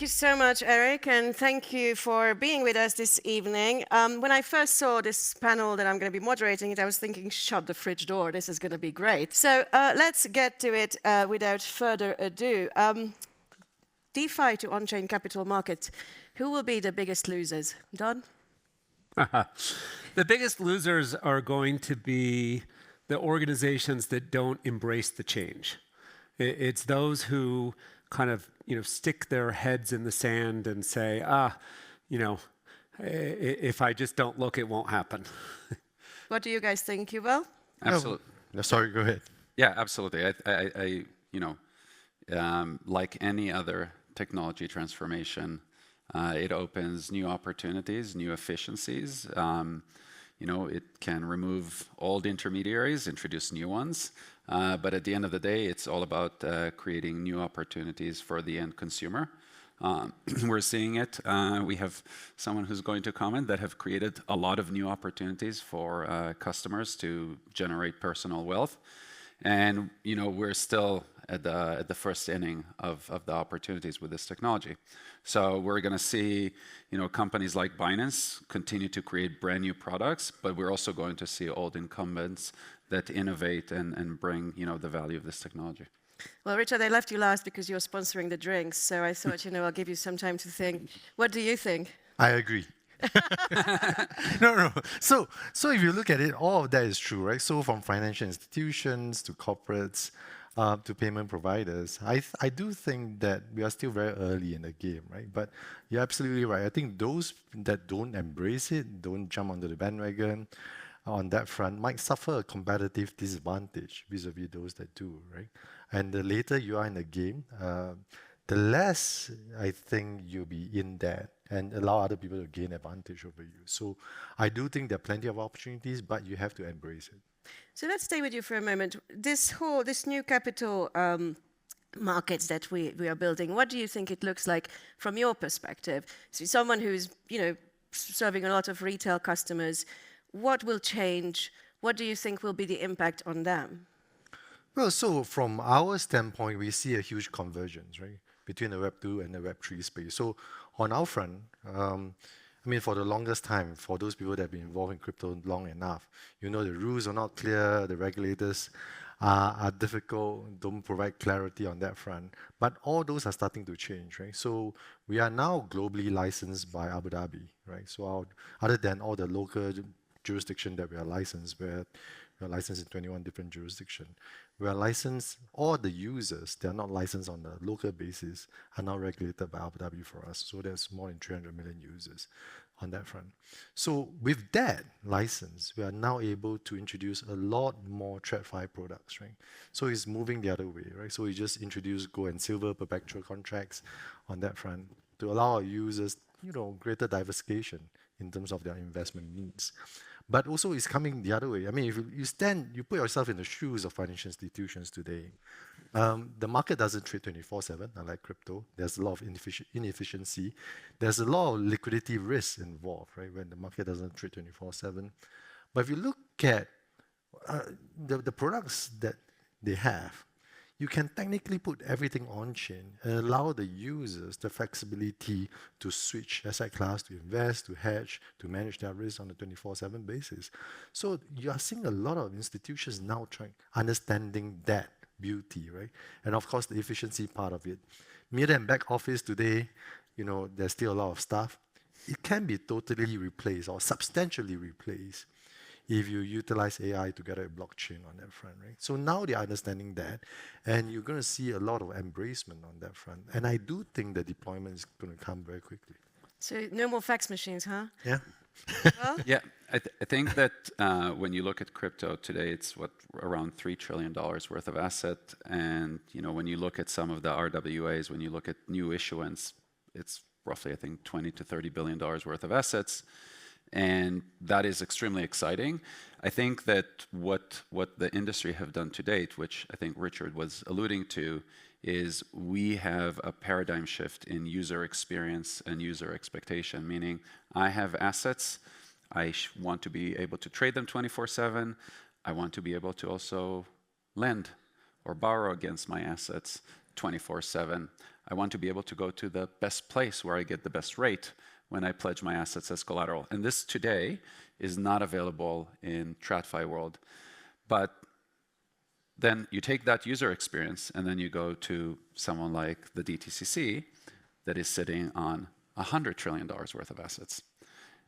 so much, Eric, and thank you for being with us this evening. When I first saw this panel that I'm going to be moderating it, I was thinking, shut the fridge door, this is going to be great. So let's get to it without further ado. DeFi to on-chain capital markets, who will be the biggest losers? Don? The biggest losers are going to be the organizations that don't embrace the change. It's those who kind of stick their heads in the sand and say, if I just don't look, it won't happen. What do you guys think, Yuval? Absolutely. No, sorry, go ahead. Yeah, absolutely. Like any other technology transformation, it opens new opportunities, new efficiencies. It can remove old intermediaries, introduce new ones. But at the end of the day, it's all about creating new opportunities for the end consumer. We're seeing it. We have someone who's going to comment that have created a lot of new opportunities for customers to generate personal wealth. And we're still at the first inning of the opportunities with this technology. So we're going to see companies like Binance continue to create brand new products, but we're also going to see old incumbents that innovate and bring the value of this technology. Well, Richard, I left you last because you're sponsoring the drinks, so I thought I'll give you some time to think. What do you think? I agree. No. So if you look at it, all of that is true, right? So from financial institutions to corporates to payment providers, I do think that we are still very early in the game, right? But you're absolutely right. I think those that don't embrace it, don't jump onto the bandwagon on that front, might suffer a competitive disadvantage vis-a-vis those that do, right? And the later you are in the game, the less I think you'll be in that and allow other people to gain advantage over you. So I do think there are plenty of opportunities, but you have to embrace it. So let's stay with you for a moment. This new capital markets that we are building, what do you think it looks like from your perspective? So someone who's serving a lot of retail customers, what will change? What do you think will be the impact on them? Well, so from our standpoint, we see a huge convergence, right, between the Web 2 and the Web 3 space. So on our front, for the longest time, for those people that have been involved in crypto long enough, the rules are not clear, the regulators are difficult, don't provide clarity on that front. But all those are starting to change, right? So we are now globally licensed by Abu Dhabi, right? So other than all the local jurisdiction that we are licensed, we are licensed in 21 different jurisdictions. We are licensed, all the users, they are not licensed on a local basis, are now regulated by Abu Dhabi for us. So there's more than 300 million users on that front. So with that license, we are now able to introduce a lot more TradFi products, right? So it's moving the other way, right? So we just introduced gold and silver perpetual contracts on that front to allow our users, greater diversification in terms of their investment needs. But also it's coming the other way. If you put yourself in the shoes of financial institutions today, the market doesn't trade 24/7, unlike crypto. There's a lot of inefficiency. There's a lot of liquidity risk involved, right, when the market doesn't trade 24/7. But if you look at the products that they have, you can technically put everything on-chain and allow the users the flexibility to switch asset class, to invest, to hedge, to manage their risk on a 24/7 basis. So you are seeing a lot of institutions now understanding that beauty, right? And of course, the efficiency part of it. Middle and back office today, there's still a lot of stuff. It can be totally replaced or substantially replaced if you utilize AI together with blockchain on that front, right? So now they're understanding that, and you're going to see a lot of embracement on that front. And I do think the deployment is going to come very quickly. So no more fax machines, huh? Yeah. Well? Yeah, I think that when you look at crypto today, it's around $3 trillion worth of asset. And when you look at some of the RWAs, when you look at new issuance, it's roughly, I think, $20 to $30 billion worth of assets. And that is extremely exciting. I think that what the industry have done to date, which I think Richard was alluding to, is we have a paradigm shift in user experience and user expectation, meaning I have assets, I want to be able to trade them 24/7, I want to be able to also lend or borrow against my assets 24/7. I want to be able to go to the best place where I get the best rate when I pledge my assets as collateral. And this today is not available in TradFi world. But then you take that user experience and then you go to someone like the DTCC that is sitting on $100 trillion worth of assets.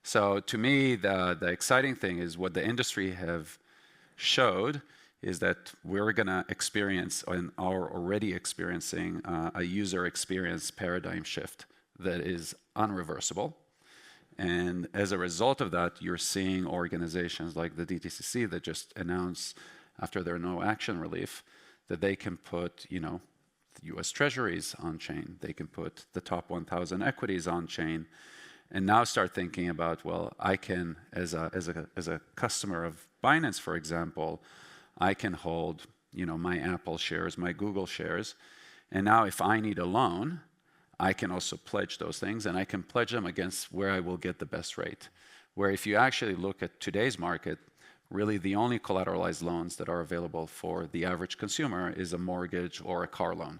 So to me, the exciting thing is what the industry have showed is that we're going to experience and are already experiencing a user experience paradigm shift that is unreversible. And as a result of that, you're seeing organizations like the DTCC that just announced after their no action relief that they can put, US treasuries on chain. They can put the top 1,000 equities on chain, and now start thinking about, well, I can, as a customer of Binance, for example, I can hold, my Apple shares, my Google shares, and now if I need a loan, I can also pledge those things, and I can pledge them against where I will get the best rate. Where if you actually look at today's market, really the only collateralized loans that are available for the average consumer is a mortgage or a car loan,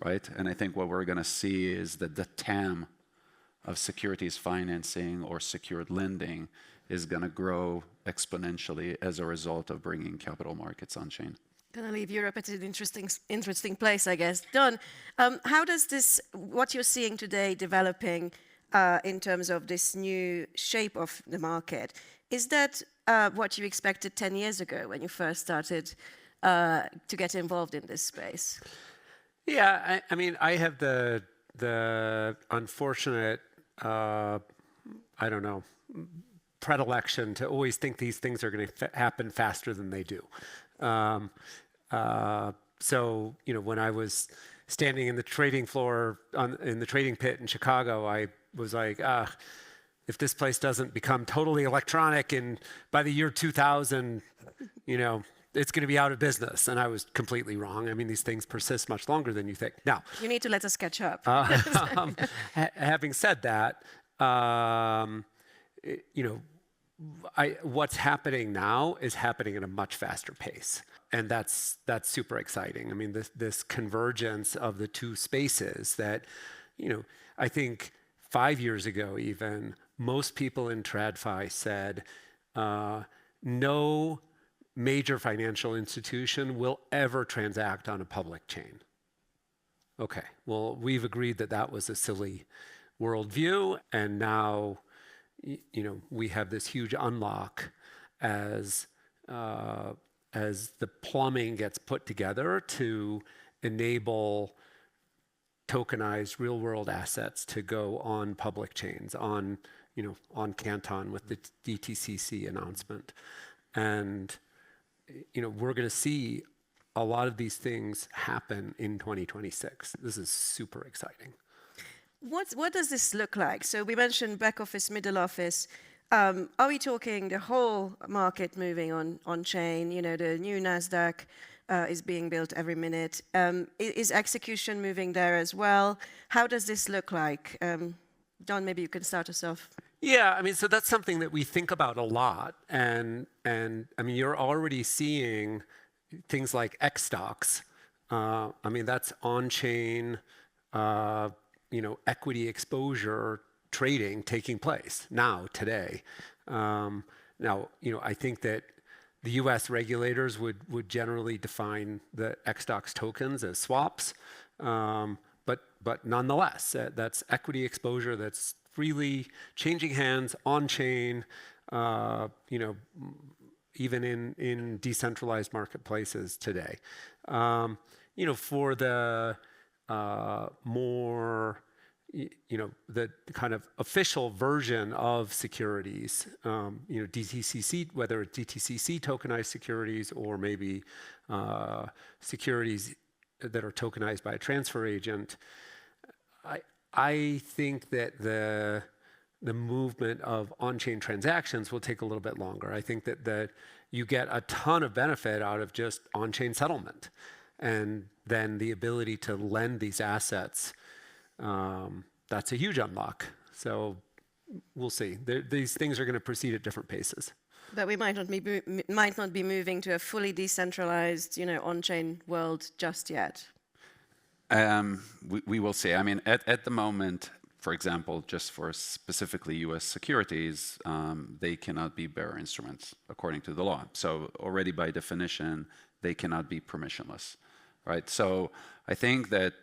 right? And I think what we're going to see is that the TAM of securities financing or secured lending is going to grow exponentially as a result of bringing capital markets on chain. Going to leave Europe at an interesting place, I guess. Don, how does this, what you're seeing today developing in terms of this new shape of the market, is that what you expected 10 years ago when you first started to get involved in this space? Yeah, I mean, I have the unfortunate, predilection to always think these things are going to happen faster than they do. So, when I was standing in the trading floor in the trading pit in Chicago, I was like, if this place doesn't become totally electronic and by the year 2000, it's going to be out of business. And I was completely wrong. I mean, these things persist much longer than you think. Now, you need to let us catch up. Having said that, what's happening now is happening at a much faster pace. And that's super exciting. I mean, this convergence of the two spaces that, I think 5 years ago even, most people in TradFi said, no major financial institution will ever transact on a public chain. Okay, well, we've agreed that that was a silly worldview, and now, we have this huge unlock as the plumbing gets put together to enable tokenized real-world assets to go on public chains, on Canton with the DTCC announcement. And, we're going to see a lot of these things happen in 2026. This is super exciting. What does this look like? So we mentioned back office, middle office. Are we talking the whole market moving on chain? The new NASDAQ is being built every minute. Is execution moving there as well? How does this look like? Don, maybe you can start us off. Yeah, I mean, so that's something that we think about a lot. And I mean, you're already seeing things like X stocks. I mean, that's on-chain, equity exposure trading taking place now, today. Now, I think that the US regulators would generally define the XStocks tokens as swaps. But nonetheless, that's equity exposure that's freely changing hands on chain, even in decentralized marketplaces today. For the more, the kind of official version of securities, DTCC, whether it's DTCC tokenized securities or maybe securities that are tokenized by a transfer agent, I think that the movement of on-chain transactions will take a little bit longer. I think that you get a ton of benefit out of just on-chain settlement, and then the ability to lend these assets. That's a huge unlock. So we'll see. These things are going to proceed at different paces. But we might not be moving to a fully decentralized, on-chain world just yet. We will see. I mean, at the moment, for example, just for specifically U.S. securities, they cannot be bearer instruments according to the law. So already by definition, they cannot be permissionless, right? So I think that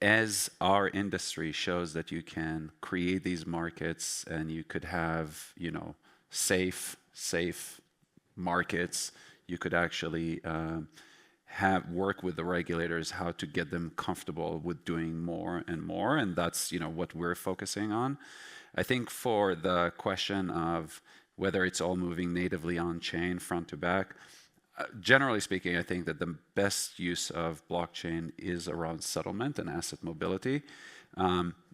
as our industry shows that you can create these markets and you could have, you know, safe markets, you could actually work with the regulators how to get them comfortable with doing more and more, and that's, you know, what we're focusing on. I think for the question of whether it's all moving natively on chain front to back, generally speaking, I think that the best use of blockchain is around settlement and asset mobility.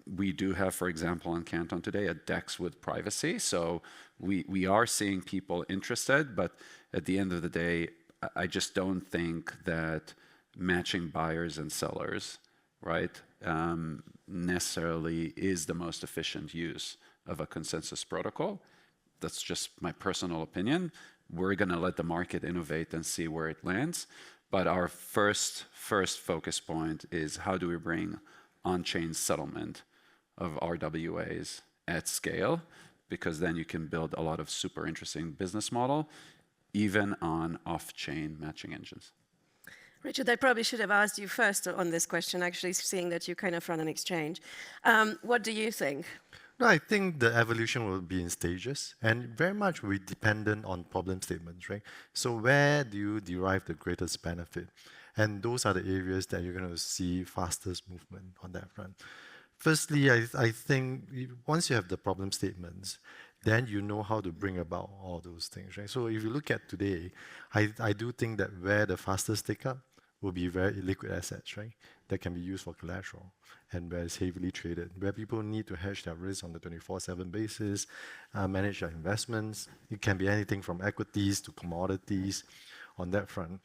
We do have, for example, in Canton today, a DEX with privacy. So we are seeing people interested, but at the end of the day, I just don't think that matching buyers and sellers, right, necessarily is the most efficient use of a consensus protocol. That's just my personal opinion. We're going to let the market innovate and see where it lands. But our first focus point is how do we bring on-chain settlement of RWAs at scale, because then you can build a lot of super interesting business model, even on off-chain matching engines. Richard, I probably should have asked you first on this question, actually, seeing that you kind of run an exchange. What do you think? No, I think the evolution will be in stages, and very much will be dependent on problem statements, right? So where do you derive the greatest benefit? And those are the areas that you're going to see fastest movement on that front. Firstly, I think once you have the problem statements, then you know how to bring about all those things, right? So if you look at today, I do think that where the fastest take-up will be very illiquid assets, right? That can be used for collateral and where it's heavily traded, where people need to hedge their risk on the 24/7 basis, manage their investments. It can be anything from equities to commodities on that front.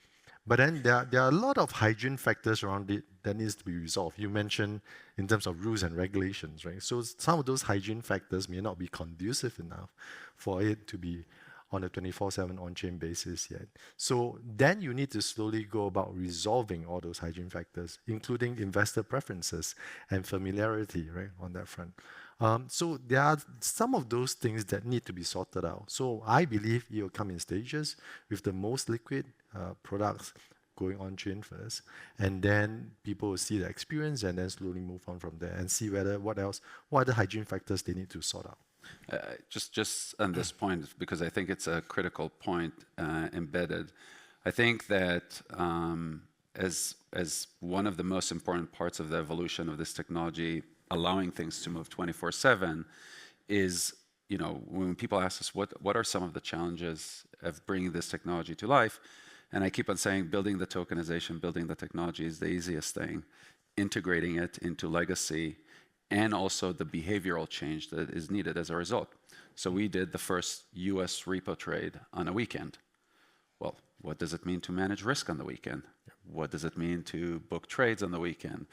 But then there are a lot of hygiene factors around it that needs to be resolved. You mentioned in terms of rules and regulations, right? So some of those hygiene factors may not be conducive enough for it to be on a 24/7 on-chain basis yet. So then you need to slowly go about resolving all those hygiene factors, including investor preferences and familiarity, right, on that front. So there are some of those things that need to be sorted out. So I believe it will come in stages with the most liquid products going on-chain first, and then people will see the experience and then slowly move on from there and see what are the hygiene factors they need to sort out. Just on this point, because I think it's a critical point embedded. I think that as one of the most important parts of the evolution of this technology, allowing things to move 24/7, is, you know, when people ask us what are some of the challenges of bringing this technology to life, and I keep on saying building the tokenization, building the technology is the easiest thing. Integrating it into legacy and also the behavioral change that is needed as a result. So we did the first US repo trade on a weekend. Well, what does it mean to manage risk on the weekend? What does it mean to book trades on the weekend?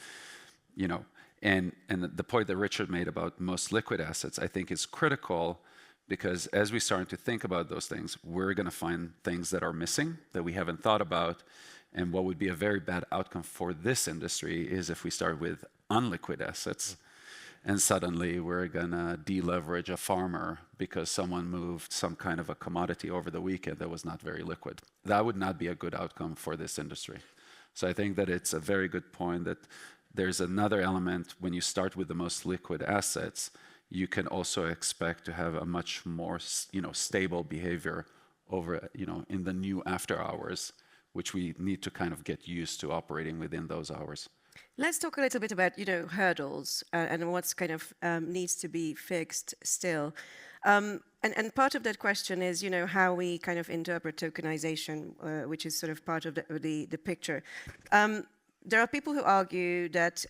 You know, and the point that Richard made about most liquid assets, I think is critical, because as we start to think about those things, we're going to find things that are missing that we haven't thought about. And what would be a very bad outcome for this industry is if we start with unliquid assets, and suddenly we're going to deleverage a farmer because someone moved some kind of a commodity over the weekend that was not very liquid. That would not be a good outcome for this industry. So I think that it's a very good point that there's another element. When you start with the most liquid assets, you can also expect to have a much more, you know, stable behavior over, you know, in the new after hours, which we need to kind of get used to operating within those hours. Let's talk a little bit about, you know, hurdles and what's kind of needs to be fixed still. And part of that question is, you know, how we kind of interpret tokenization, which is sort of part of the picture. There are people who argue that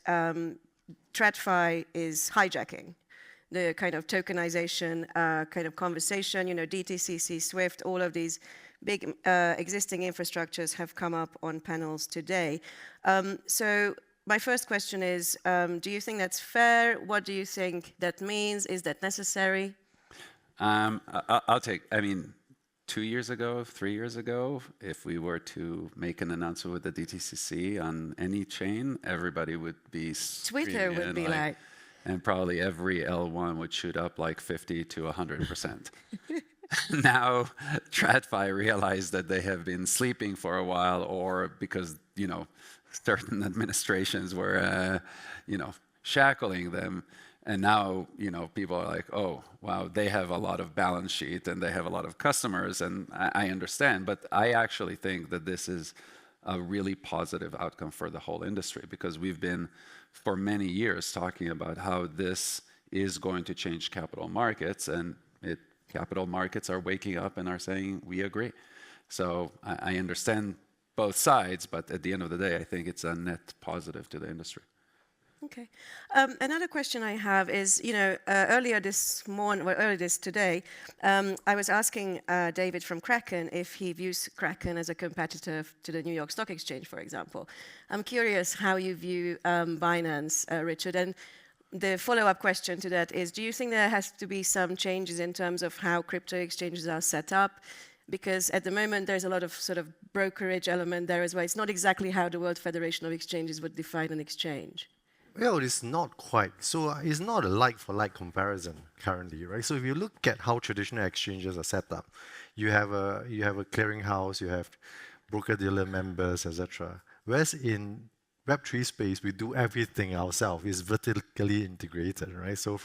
TradFi is hijacking the kind of tokenization kind of conversation. You know, DTCC, Swift, all of these big existing infrastructures have come up on panels today. So my first question is, do you think that's fair? What do you think that means? Is that necessary? I mean, 2 years ago, 3 years ago, if we were to make an announcement with the DTCC on any chain, everybody would be Twitter would be like, and probably every L1 would shoot up like 50 to 100%. Now, TradFi realized that they have been sleeping for a while, or because, you know, certain administrations were, you know, shackling them. And now, you know, people are like, oh, wow, they have a lot of balance sheet and they have a lot of customers, and I understand. But I actually think that this is a really positive outcome for the whole industry, because we've been, for many years, talking about how this is going to change capital markets, and capital markets are waking up and are saying, we agree. So I understand both sides, but at the end of the day, I think it's a net positive to the industry. Okay. Another question I have is, you know, earlier today, I was asking David from Kraken if he views Kraken as a competitor to the New York Stock Exchange, for example. I'm curious how you view Binance, Richard, and the follow-up question to that is, do you think there has to be some changes in terms of how crypto exchanges are set up? Because at the moment, there's a lot of sort of brokerage element there as well. It's not exactly how the World Federation of Exchanges would define an exchange. Well, it's not quite. So it's not a like-for-like comparison currently, right? So if you look at how traditional exchanges are set up, you have a clearinghouse, you have broker-dealer members, etc. Whereas in Web3 space, we do everything ourselves. It's vertically integrated, right? So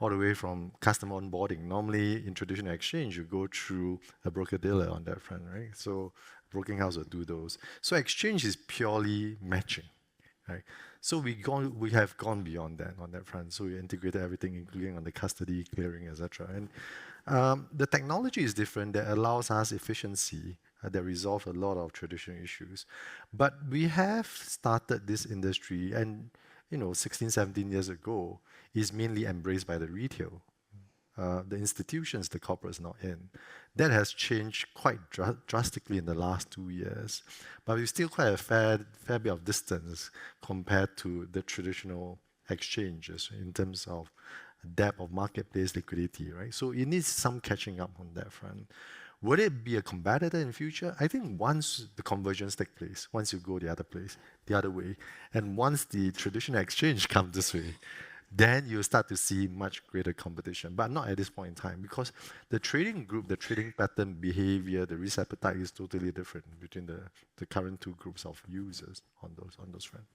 all the way from customer onboarding. Normally, in traditional exchange, you go through a broker-dealer on that front, right? So broking house will do those. So exchange is purely matching, right? So we have gone beyond that on that front. So we integrated everything, including on the custody, clearing, etc. And the technology is different that allows us efficiency that resolve a lot of traditional issues. But we have started this industry, and 16, 17 years ago, is mainly embraced by the retail. The institutions, the corporates not in. That has changed quite drastically in the last 2 years. But we still quite a fair bit of distance compared to the traditional exchanges in terms of depth of marketplace liquidity, right? So it needs some catching up on that front. Would it be a competitor in future? I think once the convergence takes place, once you go the other way, and once the traditional exchange comes this way, then you start to see much greater competition, but not at this point in time, because the trading group, the trading pattern, behavior, the risk appetite is totally different between the current two groups of users on those fronts.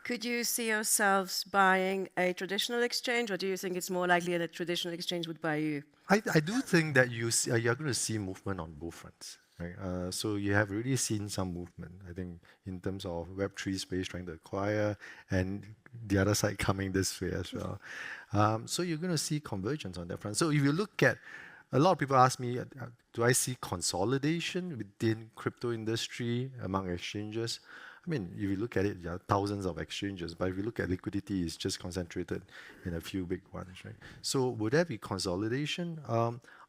Could you see yourselves buying a traditional exchange, or do you think it's more likely that a traditional exchange would buy you? I do think that you're going to see movement on both fronts. Right? So you have really seen some movement, I think, in terms of Web3 space trying to acquire, and the other side coming this way as well. So you're going to see convergence on that front. So if you look at, a lot of people ask me, do I see consolidation within crypto industry among exchanges? I mean, if you look at it, there are thousands of exchanges, but if you look at liquidity, it's just concentrated in a few big ones, right? So would there be consolidation?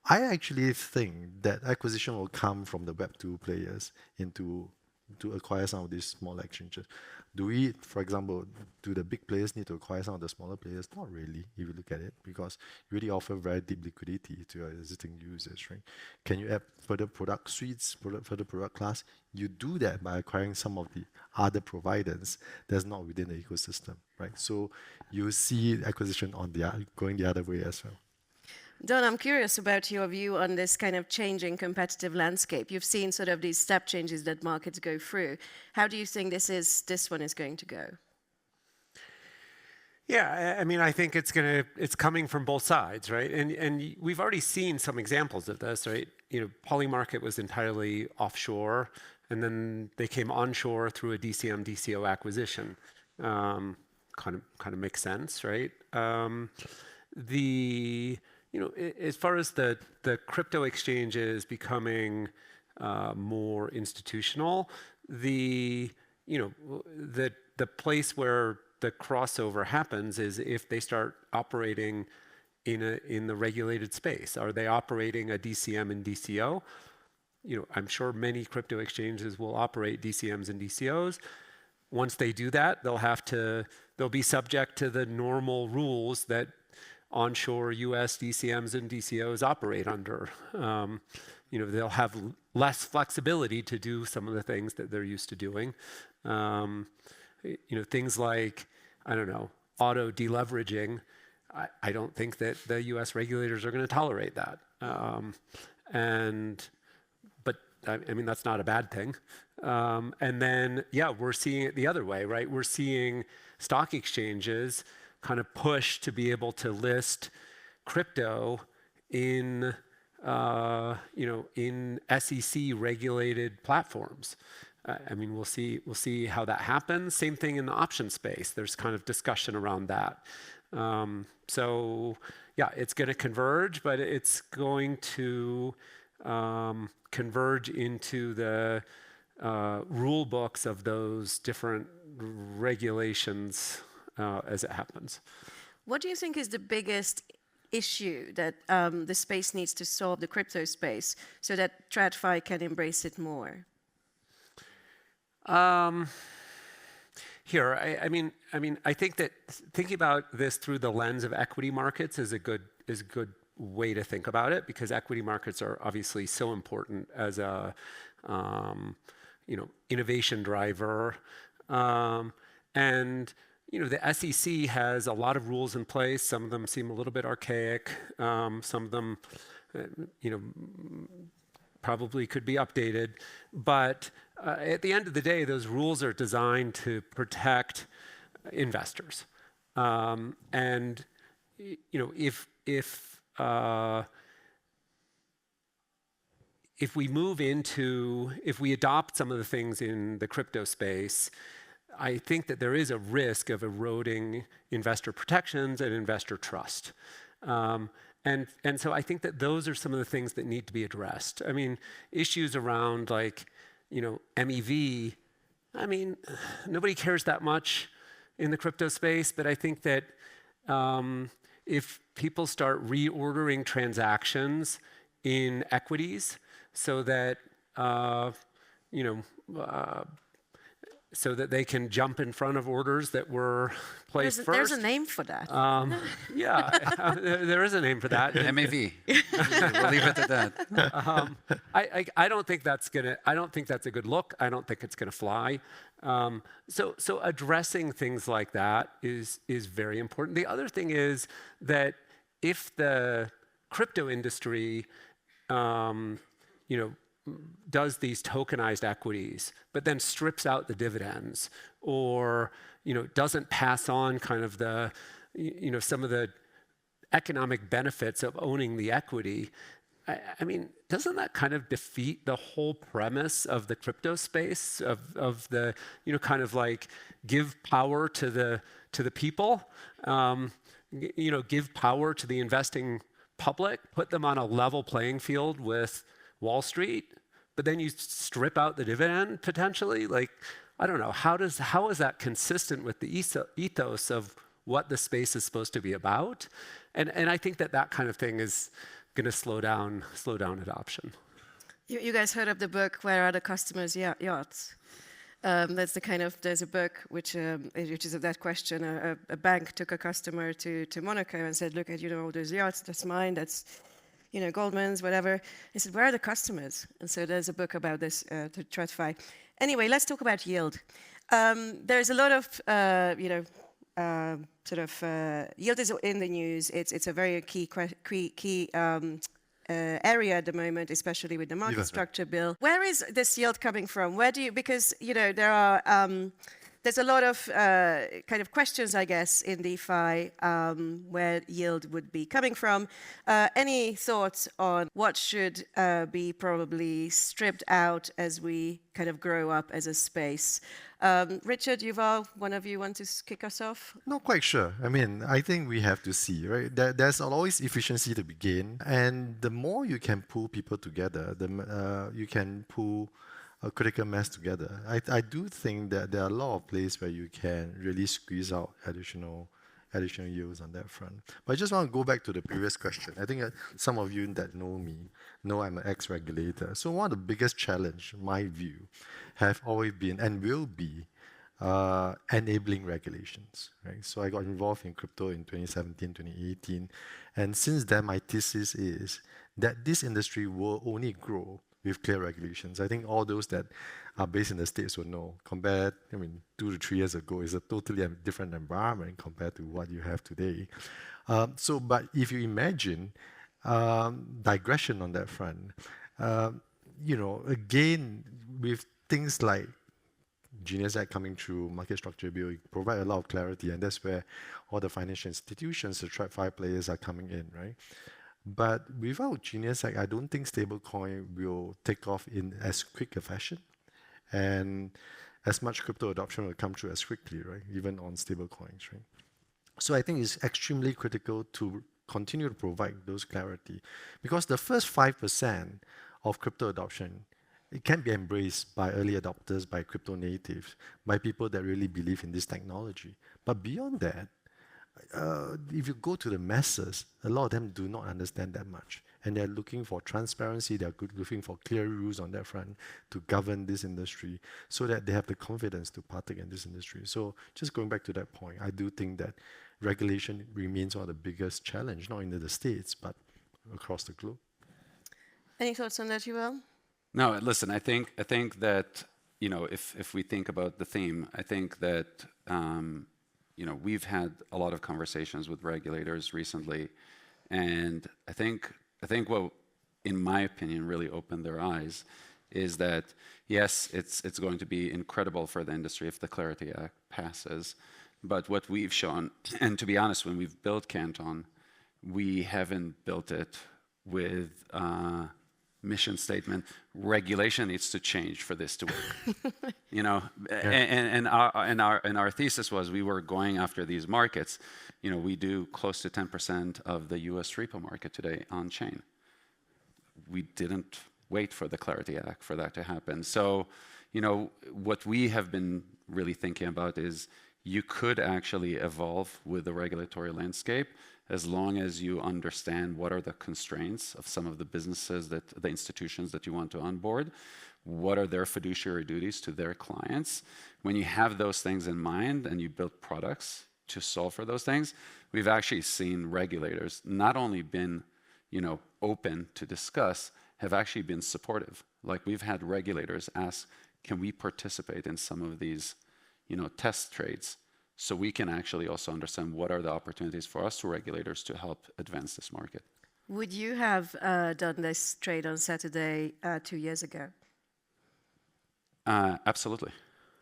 I actually think that acquisition will come from the Web2 players to acquire some of these small exchanges. For example, do the big players need to acquire some of the smaller players? Not really, if you look at it, because you really offer very deep liquidity to your existing users, right? Can you add further product suites, further product class? You do that by acquiring some of the other providers that's not within the ecosystem, right? So you see acquisition going the other way as well. Don, I'm curious about your view on this kind of changing competitive landscape. You've seen sort of these step changes that markets go through. How do you think this one is going to go? Yeah, I mean, I think it's coming from both sides, right? And we've already seen some examples of this, right? Polymarket was entirely offshore, and then they came onshore through a DCM/DCO acquisition. Kind of makes sense, right? As far as the crypto exchanges becoming more institutional, the place where the crossover happens is if they start operating in the regulated space. Are they operating a DCM and DCO? I'm sure many crypto exchanges will operate DCMs and DCOs. Once they do that, they'll be subject to the normal rules that onshore US DCMs and DCOs operate under. They'll have less flexibility to do some of the things that they're used to doing. Things like, I don't know, auto deleveraging. I don't think that the US regulators are going to tolerate that. But I mean, that's not a bad thing. And then, yeah, we're seeing it the other way, right? We're seeing stock exchanges kind of push to be able to list crypto in, in SEC-regulated platforms. I mean, we'll see how that happens. Same thing in the option space. There's kind of discussion around that. So, yeah, it's going to converge, but it's going to converge into the rule books of those different regulations as it happens. What do you think is the biggest issue that the space needs to solve, the crypto space, so that TradFi can embrace it more? I think that thinking about this through the lens of equity markets is a good way to think about it, because equity markets are obviously so important as a innovation driver, and the SEC has a lot of rules in place. Some of them seem a little bit archaic. Some of them, probably could be updated, but at the end of the day, those rules are designed to protect investors. And if we adopt some of the things in the crypto space, I think that there is a risk of eroding investor protections and investor trust. And so I think that those are some of the things that need to be addressed. I mean, issues around like, MEV, I mean, nobody cares that much in the crypto space, but I think that if people start reordering transactions in equities so that, so that they can jump in front of orders that were placed first. There's a name for that. Yeah, there is a name for that. MAV. We'll leave it at that. I don't think that's a good look. I don't think it's gonna fly. So addressing things like that is very important. The other thing is that if the crypto industry, does these tokenized equities, but then strips out the dividends, or doesn't pass on kind of the some of the economic benefits of owning the equity. I mean, doesn't that kind of defeat the whole premise of the crypto space of the kind of like give power to the people, give power to the investing public, put them on a level playing field with Wall Street, but then you strip out the dividend potentially? Like, I don't know, how is that consistent with the ethos of what the space is supposed to be about? And I think that kind of thing is going to slow down adoption. You guys heard of the book "Where Are the Customers' Yachts"? There's a book which is that question. A bank took a customer to Monaco and said, "Look at all those yachts. That's mine. That's Goldman's, whatever." He said, "Where are the customers?" And so there's a book about this to TradFi. Anyway, let's talk about yield. There's a lot of, yield is in the news. It's a very key area at the moment, especially with the market structure bill. Where is this yield coming from? Because there are, there's a lot of kind of questions, I guess, in DeFi where yield would be coming from. Any thoughts on what should be probably stripped out as we kind of grow up as a space? Richard, Yuval, one of you want to kick us off? Not quite sure. I mean, I think we have to see, right? There's always efficiency to be gained, and the more you can pull people together, you can pull a critical mass together. I do think that there are a lot of places where you can really squeeze out additional yields on that front. But I just want to go back to the previous question. I think that some of you that know me know I'm an ex-regulator. So one of the biggest challenge, my view, have always been and will be enabling regulations, right? So I got involved in crypto in 2017, 2018. And since then, my thesis is that this industry will only grow with clear regulations. I think all those that are based in the States will know. Compared, 2 to 3 years ago, it's a totally different environment compared to what you have today. But if you imagine, digression on that front, again, with things like Genius Act coming through, market structure bill, it provide a lot of clarity, and that's where all the financial institutions, the TradFi players are coming in, right? But without Genius Act, I don't think stablecoin will take off in as quick a fashion, and as much crypto adoption will come through as quickly, right? Even on stablecoins, right? So I think it's extremely critical to continue to provide those clarity, because the first 5% of crypto adoption, it can be embraced by early adopters, by crypto natives, by people that really believe in this technology. But beyond that, if you go to the masses, a lot of them do not understand that much. And they're looking for transparency, they're looking for clear rules on that front to govern this industry so that they have the confidence to partake in this industry. So just going back to that point, I do think that regulation remains one of the biggest challenge, not in the States, but across the globe. Any thoughts on that, Yuval? No, listen, I think that, if we think about the theme, I think that, we've had a lot of conversations with regulators recently, and I think what, in my opinion, really opened their eyes is that, yes, it's going to be incredible for the industry if the Clarity Act passes, but what we've shown, and to be honest, when we've built Canton, we haven't built it with mission statement, regulation needs to change for this to work. And our thesis was we were going after these markets. We do close to 10% of the US repo market today on chain. We didn't wait for the Clarity Act for that to happen. So, what we have been really thinking about is you could actually evolve with the regulatory landscape as long as you understand what are the constraints of some of the businesses, the institutions that you want to onboard, what are their fiduciary duties to their clients. When you have those things in mind and you build products to solve for those things, we've actually seen regulators not only been, open to discuss, have actually been supportive. Like we've had regulators ask, can we participate in some of these, test trades, so we can actually also understand what are the opportunities for us to regulators to help advance this market. Would you have done this trade on Saturday 2 years ago? Absolutely.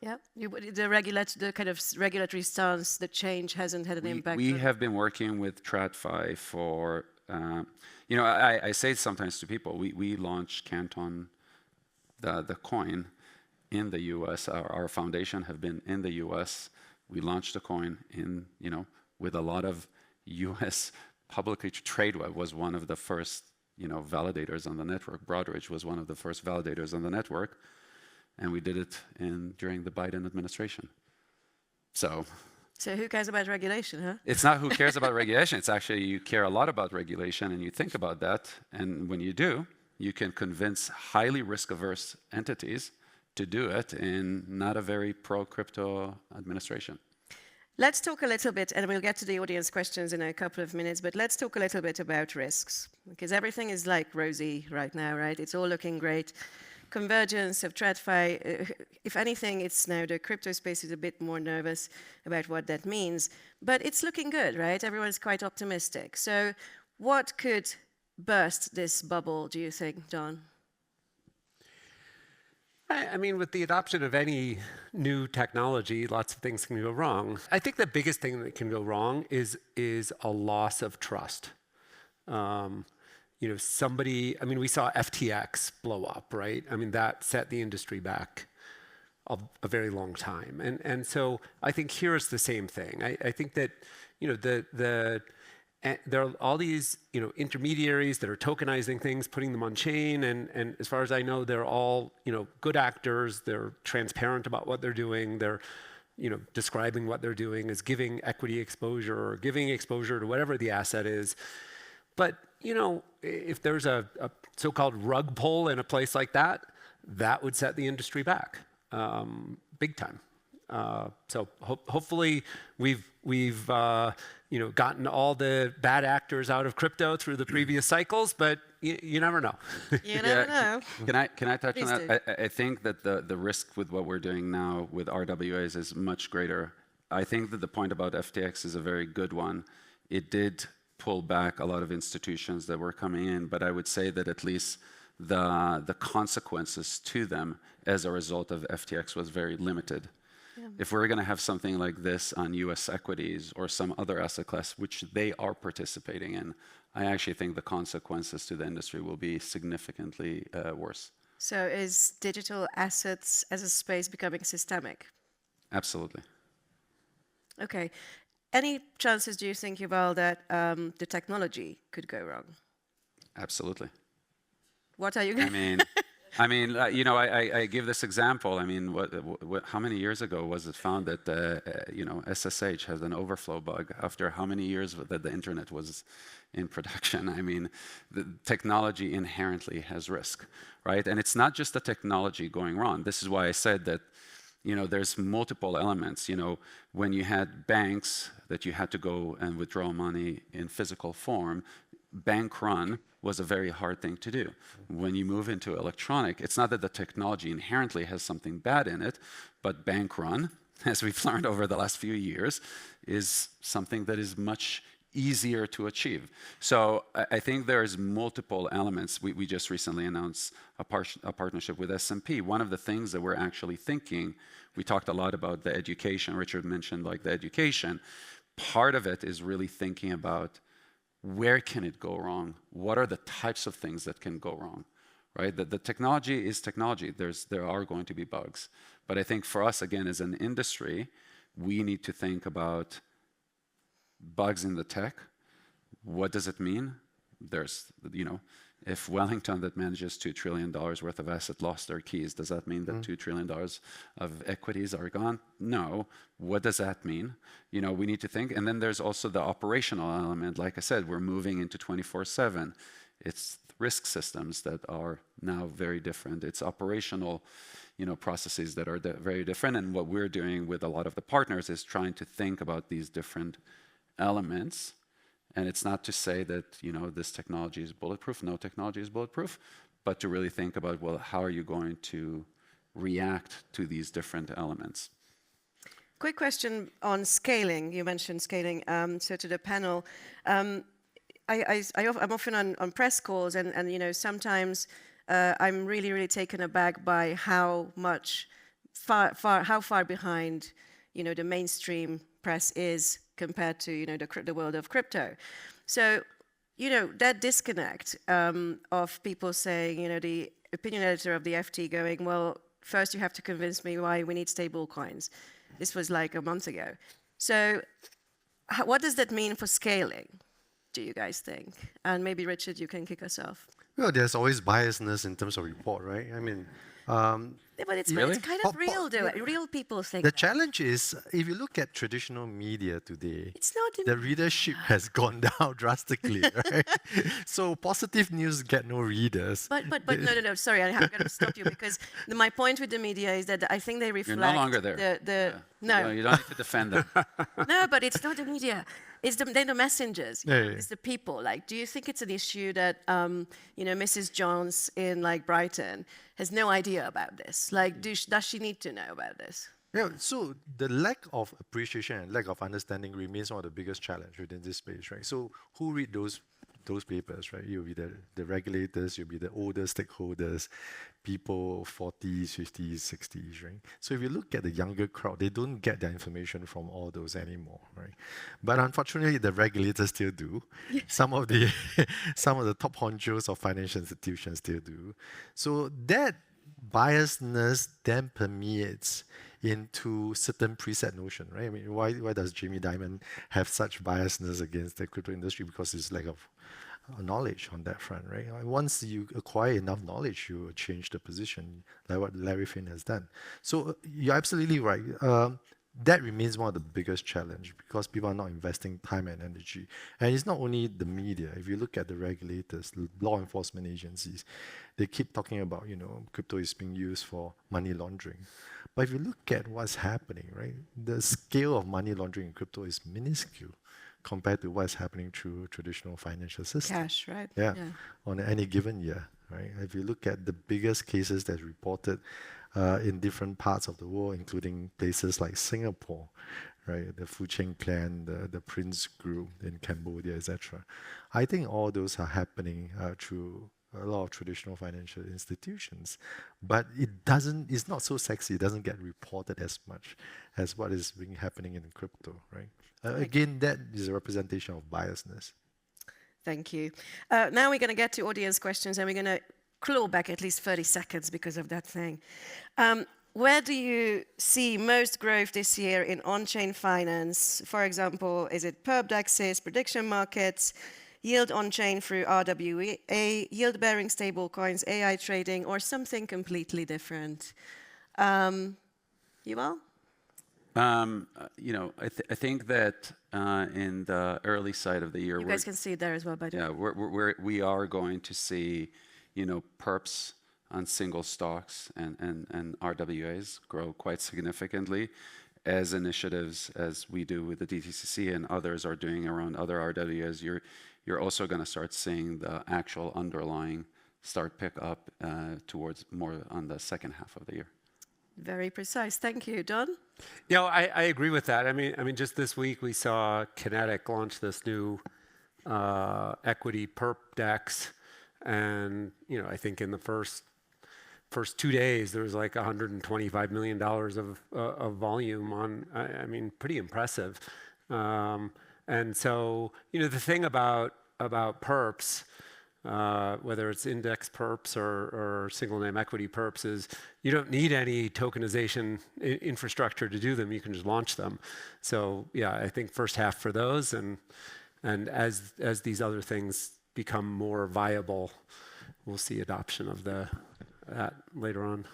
Yeah, the kind of regulatory stance, the change hasn't had an impact. We have been working with TradFi for, I say sometimes to people, we launched Canton, the coin, in the US. Our foundation have been in the US. We launched the coin in, with a lot of US publicly. TradeWeb was one of the first, validators on the network. Broadridge was one of the first validators on the network. And we did it during the Biden administration. So who cares about regulation, huh? It's not who cares about regulation. It's actually you care a lot about regulation and you think about that. And when you do, you can convince highly risk-averse entities to do it in not a very pro-crypto administration. Let's talk a little bit, and we'll get to the audience questions in a couple of minutes, but let's talk a little bit about risks, because everything is like rosy right now, right? It's all looking great. Convergence of TradFi, if anything, it's now the crypto space is a bit more nervous about what that means, but it's looking good, right? Everyone's quite optimistic. So what could burst this bubble, do you think, John? I mean, with the adoption of any new technology, lots of things can go wrong. I think the biggest thing that can go wrong is a loss of trust. We saw FTX blow up, right? I mean, that set the industry back a very long time. And so I think here is the same thing. I think that, there are all these, intermediaries that are tokenizing things, putting them on chain, and as far as I know, they're all, good actors. They're transparent about what they're doing. They're, describing what they're doing as giving equity exposure or giving exposure to whatever the asset is. But, if there's a so-called rug pull in a place like that, that would set the industry back, big time. So hopefully we've gotten all the bad actors out of crypto through the previous cycles, but you never know. You never know. Can I touch Please on that? I think that the risk with what we're doing now with RWAs is much greater. I think that the point about FTX is a very good one. It did pull back a lot of institutions that were coming in, but I would say that at least the consequences to them as a result of FTX was very limited. Yeah. If we're going to have something like this on US equities or some other asset class, which they are participating in, I actually think the consequences to the industry will be significantly worse. So is digital assets as a space becoming systemic? Absolutely. Okay. Any chances, do you think, Yuval, that the technology could go wrong? Absolutely. What are you going to... I give this example. I mean, how many years ago was it found that, SSH has an overflow bug after how many years that the internet was in production? I mean, the technology inherently has risk, right? And it's not just the technology going wrong. This is why I said that, there's multiple elements. When you had banks that you had to go and withdraw money in physical form, bank run was a very hard thing to do. When you move into electronic, it's not that the technology inherently has something bad in it, but bank run, as we've learned over the last few years, is something that is much easier to achieve. So I think there's multiple elements. We just recently announced a partnership with S&P. One of the things that we're actually thinking, we talked a lot about the education. Richard mentioned the education. Part of it is really thinking about where can it go wrong? What are the types of things that can go wrong, right? The technology is technology. There are going to be bugs. But I think for us, again, as an industry, we need to think about bugs in the tech. What does it mean? There's, if Wellington that manages $2 trillion worth of asset lost their keys, does that mean that $2 trillion of equities are gone? No. What does that mean? We need to think. And then there's also the operational element. Like I said, we're moving into 24/7. It's risk systems that are now very different. It's operational, processes that are very different. And what we're doing with a lot of the partners is trying to think about these different elements. And it's not to say that, this technology is bulletproof. No technology is bulletproof. But to really think about, well, how are you going to react to these different elements? Quick question on scaling. You mentioned scaling. So to the panel, I'm often on press calls, and sometimes I'm really, really taken aback by how far behind, the mainstream press is compared to the world of crypto. So that disconnect of people saying, the opinion editor of the FT going, well, first you have to convince me why we need stable coins. This was like a month ago. So what does that mean for scaling, do you guys think? And maybe Richard, you can kick us off. Well, there's always biasness in terms of report, right? I mean, yeah, but it's kind of real, though. Real people think the challenge is, if you look at traditional media today, it's not the readership has gone down drastically, right? So positive news get no readers. But no, sorry, I'm going to stop you, because my point with the media is that I think they reflect... You're no longer there. No, you don't need to defend them. No, but it's not the media. It's the messengers. It's the people. Do you think it's an issue that Mrs. Jones in Brighton has no idea about this? Does she need to know about this? Yeah. So the lack of appreciation and lack of understanding remains one of the biggest challenges within this space, right? So who read those papers, right? You'll be the regulators, you'll be the older stakeholders, people 40s, 50s, 60s, right? So if you look at the younger crowd, they don't get their information from all those anymore, right? But unfortunately, the regulators still do. Some of the top honchos of financial institutions still do. So that biasness then permeates into certain preset notion, right? I mean, why does Jamie Dimon have such biasness against the crypto industry? Because it's lack of knowledge on that front, right? Once you acquire enough knowledge, you will change the position, like what Larry Finn has done. So you're absolutely right. that remains one of the biggest challenge because people are not investing time and energy. And it's not only the media. If you look at the regulators, law enforcement agencies, they keep talking about, crypto is being used for money laundering. But if you look at what's happening, right, the scale of money laundering in crypto is minuscule compared to what's happening through traditional financial systems. Cash, right? Yeah, on any given year, right? If you look at the biggest cases that's reported in different parts of the world, including places like Singapore, right? The Fu Cheng clan, the Prince group in Cambodia, etc. I think all those are happening through a lot of traditional financial institutions, but it's not so sexy. It doesn't get reported as much as what is being happening in crypto, right? Again, that is a representation of biasness. Thank you. Now we're going to get to audience questions, and we're going to claw back at least 30 seconds because of that thing. Where do you see most growth this year in on-chain finance? For example, is it perp DEXs, prediction markets, yield on-chain through RWA, yield-bearing stablecoins, AI trading, or something completely different? Yuval? I think that in the early side of the year, you guys can see it there as well, by the way. Yeah, we are going to see, perps on single stocks and RWAs grow quite significantly as initiatives as we do with the DTCC and others are doing around other RWAs. You're also going to start seeing the actual underlying start pick up towards more on the second half of the year. Very precise. Thank you. Don? I agree with that. I mean, just this week we saw Kinetic launch this new equity perp DEX, and I think in the first 2 days there was like $125 million of volume on. I mean, pretty impressive. And so the thing about perps, whether it's index perps or single name equity perps, is you don't need any tokenization infrastructure to do them. You can just launch them. So yeah, I think first half for those, and as these other things become more viable, we'll see adoption of that later on.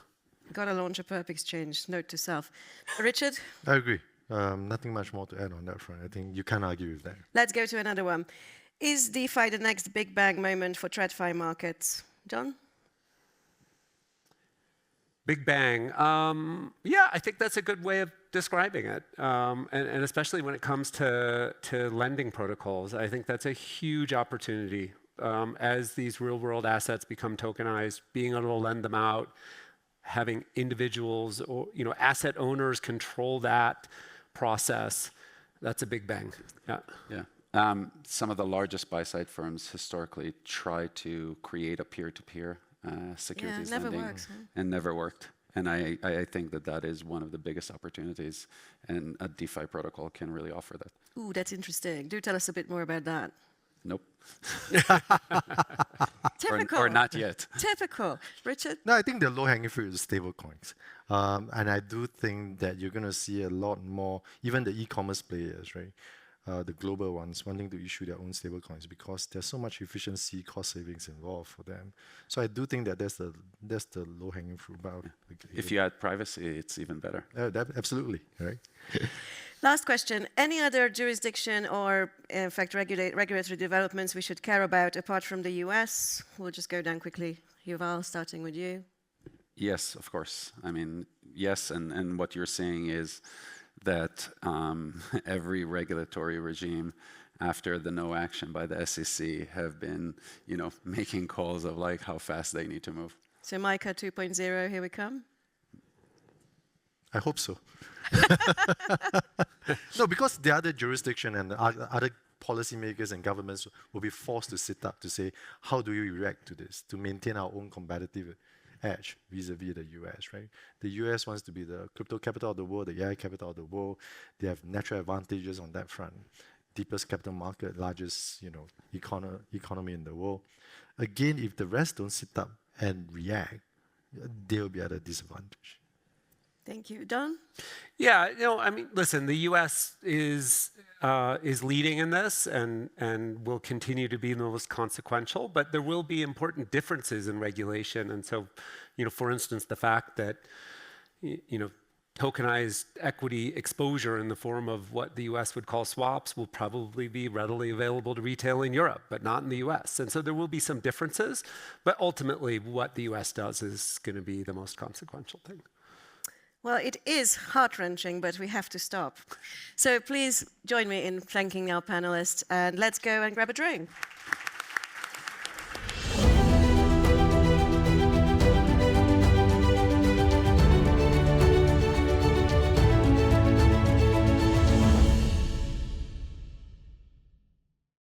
Got to launch a perp exchange. Note to self. Richard? I agree. Nothing much more to add on that front. I think you can't argue with that. Let's go to another one. Is DeFi the next big bang moment for TradFi markets? John? Big bang. Yeah, I think that's a good way of describing it. And especially when it comes to lending protocols, I think that's a huge opportunity. As these real world assets become tokenized, being able to lend them out, having individuals or asset owners control that process, that's a big bang. Yeah. Some of the largest buy-side firms historically try to create a peer-to-peer securities lending, works, huh? and never worked. And I think that is one of the biggest opportunities, and a DeFi protocol can really offer that. Ooh, that's interesting. Do tell us a bit more about that. Nope. Typical. Or not yet. Typical. Richard? No, I think the low-hanging fruit is stable coins. And I do think that you're going to see a lot more, even the e-commerce players, right? The global ones wanting to issue their own stable coins because there's so much efficiency, cost savings involved for them. So I do think that that's the low-hanging fruit. If you add privacy, it's even better. Absolutely, right? Last question. Any other jurisdiction or, in fact, regulatory developments we should care about apart from the US? We'll just go down quickly. Yuval, starting with you. Yes, of course. I mean, yes, and what you're saying is that every regulatory regime after the no action by the SEC have been, making calls of like how fast they need to move. So MiCA 2.0, here we come. I hope so. No, because the other jurisdiction and the other policymakers and governments will be forced to sit up to say, how do we react to this to maintain our own competitive edge vis-a-vis the US, right? The US wants to be the crypto capital of the world, the AI capital of the world. They have natural advantages on that front. Deepest capital market, largest, economy in the world. Again, if the rest don't sit up and react, they'll be at a disadvantage. Thank you. Don? Yeah, I mean, listen, the U.S. is leading in this and will continue to be the most consequential, but there will be important differences in regulation. And so, for instance, the fact that, tokenized equity exposure in the form of what the US would call swaps will probably be readily available to retail in Europe, but not in the US. And so there will be some differences, but ultimately what the US does is going to be the most consequential thing. Well, it is heart-wrenching, but we have to stop. So please join me in thanking our panelists, and let's go and grab a drink.